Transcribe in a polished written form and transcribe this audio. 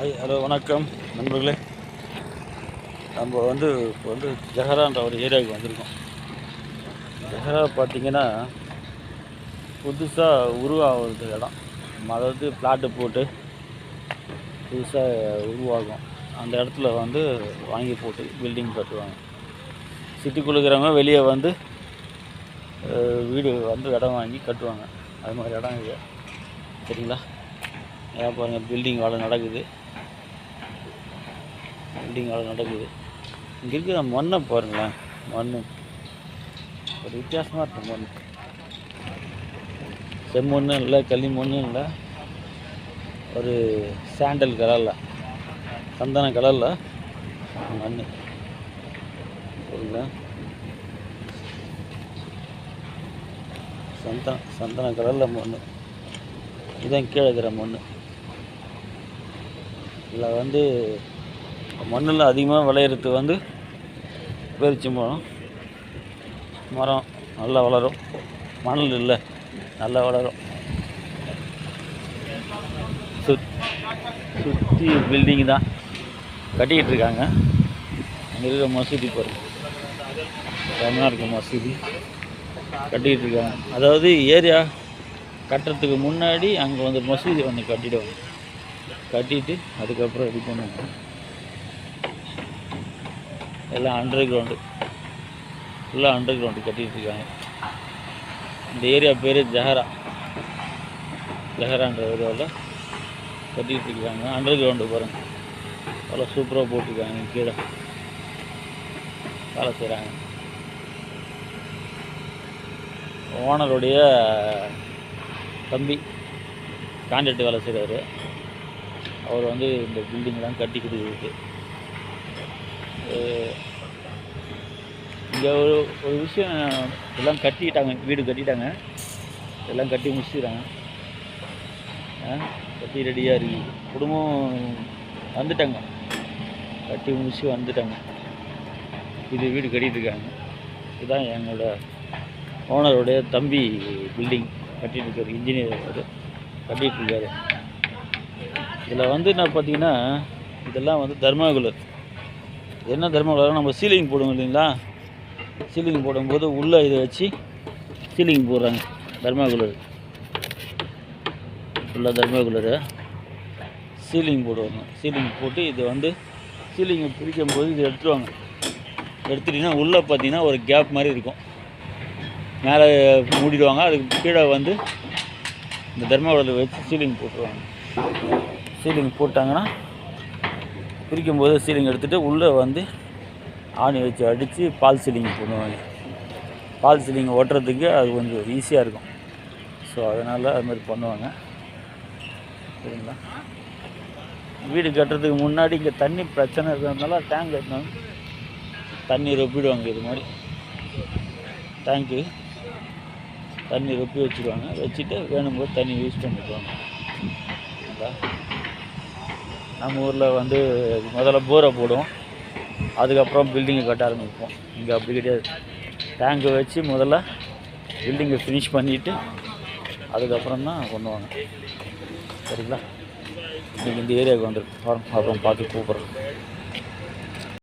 Hello வணக்கம் நண்பர்களே. நம்ம இப்போ ஜஹரான்ற ஒரு ஏரியாவுக்கு வந்திருக்கோம். ஜஹரா பார்த்திங்கன்னா புதுசாக உருவாகிறது இடம். அதாவது பிளாட்டு போட்டு புதுசாக உருவாகும். அந்த இடத்துல வாங்கி போட்டு பில்டிங் கட்டுவாங்க. சிட்டிக்குள்ளே இருக்கிறவங்க வெளியே வீடு இடம் வாங்கி கட்டுவாங்க. அது மாதிரி இடம் இது. சரிங்களா? ஏன் பாருங்கள், பில்டிங் வேலை நடக்குது. இங்கே இருக்கிற மண்ணை பாருங்களேன். மண் ஒரு வித்தியாசமாக இருக்கும். மண் செம்மண்ணும் இல்லை, களிமண்ணும் இல்லை, ஒரு சாண்டல் கலரில், சந்தன கலரில் மண். சரிங்களா? சந்தன கலரில் மண். இதுதான் கீழே இருக்கிற மண். இதில் மண்ணில் அதிகமாக விளையிறது பேரிச்சை மரம் நல்லா வளரும். மணல் இல்லை, நல்லா வளரும். சுற்றி பில்டிங் தான் கட்டிக்கிட்டு இருக்காங்க. அங்கே இருக்கிற மசூதி பாருங்கள், செம்மையாக இருக்கும். மசூதி கட்டிக்கிட்டு இருக்காங்க. அதாவது ஏரியா கட்டுறதுக்கு முன்னாடி அங்கே மசூதி கட்டிடுவாங்க. கட்டிட்டு அதுக்கப்புறம் இது பண்ணுவாங்க. எல்லாம் அண்டர் கிரவுண்டு, ஃபுல்லாக அண்டர் கிரவுண்டு கட்டிகிட்டு இருக்காங்க. இந்த ஏரியா பேர் ஜஹரான்ற ஏரியாவில் கட்டிகிட்டு இருக்காங்க. அண்டர் கிரவுண்டு பாருங்கள், அவ்வளோ சூப்பராக போட்டிருக்காங்க. கீழே வேலை செய்கிறாங்க. ஓனருடைய தம்பி கான்ட்ராக்ட் வேலை செய்கிறாரு. அவர் இந்த பில்டிங்லாம் கட்டி கொடுக்குறது. இங்கே ஒரு விஷயம், எல்லாம் கட்டிட்டாங்க, வீடு கட்டிட்டாங்க, எல்லாம் கட்டி முடிச்சுக்கிறாங்க. கட்டி ரெடியாக இருக்குது. குடும்பம் வந்துட்டாங்க, கட்டி முடிச்சு வந்துட்டாங்க. இது வீடு கட்டிகிட்டு இருக்காங்க. இதுதான் எங்களோட ஓனருடைய தம்பி பில்டிங் கட்டிகிட்டு இருக்காரு. இன்ஜினியர் கட்டிகிட்டு இருக்காரு. இதில் என்ன பார்த்தீங்கன்னா, இதெல்லாம் தர்மாகுலர். என்ன தர்மாகுலர், நம்ம சீலிங் போடுவோம் இல்லைங்களா? சீலிங் போடும்போது உள்ளே இதை வச்சு சீலிங் போடுறாங்க. தர்மாகுலர் ஃபுல்லாக தர்மாகுலரு சீலிங் போடுவாங்க. சீலிங் போட்டு இது சீலிங்கை பிரிக்கும் போது இது எடுத்துருவாங்க. எடுத்துட்டிங்கன்னா உள்ளே பார்த்தீங்கன்னா ஒரு கேப் மாதிரி இருக்கும். மேலே மூடிடுவாங்க. அதுக்கு கீழே இந்த தர்மாகுலர் வச்சு சீலிங் போட்டுருவாங்க. சீலிங் போட்டாங்கன்னா பிரிக்கும்போது சீலிங் எடுத்துகிட்டு உள்ளே ஆணி வச்சு அடித்து பால் சீலிங் பண்ணுவாங்க. பால் சீலிங் ஓட்டுறதுக்கு அது கொஞ்சம் ஈஸியாக இருக்கும். ஸோ அதனால் அது மாதிரி பண்ணுவாங்க. சரிங்களா? வீடு கட்டுறதுக்கு முன்னாடி இங்கே தண்ணி பிரச்சனை இருக்கிறதுனால டேங்க் கட்டினாங்க. தண்ணி ரொப்பிடுவாங்க. இது மாதிரி டேங்க்கு தண்ணி ரொப்பி வச்சுருவாங்க. வச்சுட்டு வேணும்போது தண்ணி யூஸ் பண்ணிக்குவாங்க. சரிங்களா? நம்ம ஊரில் முதல்ல போரை போடுவோம், அதுக்கப்புறம் பில்டிங்கை கட்ட ஆரம்பிப்போம். இங்கே அப்படி கிடையாது. டேங்கை வச்சு முதல்ல பில்டிங்கை ஃபினிஷ் பண்ணிவிட்டு அதுக்கப்புறம் தான் பண்ணுவாங்க. சரிங்களா? இன்றைக்கி இந்த ஏரியாவுக்கு வந்துருக்கு. அப்புறம் பார்த்து கூப்பிட்றேன்.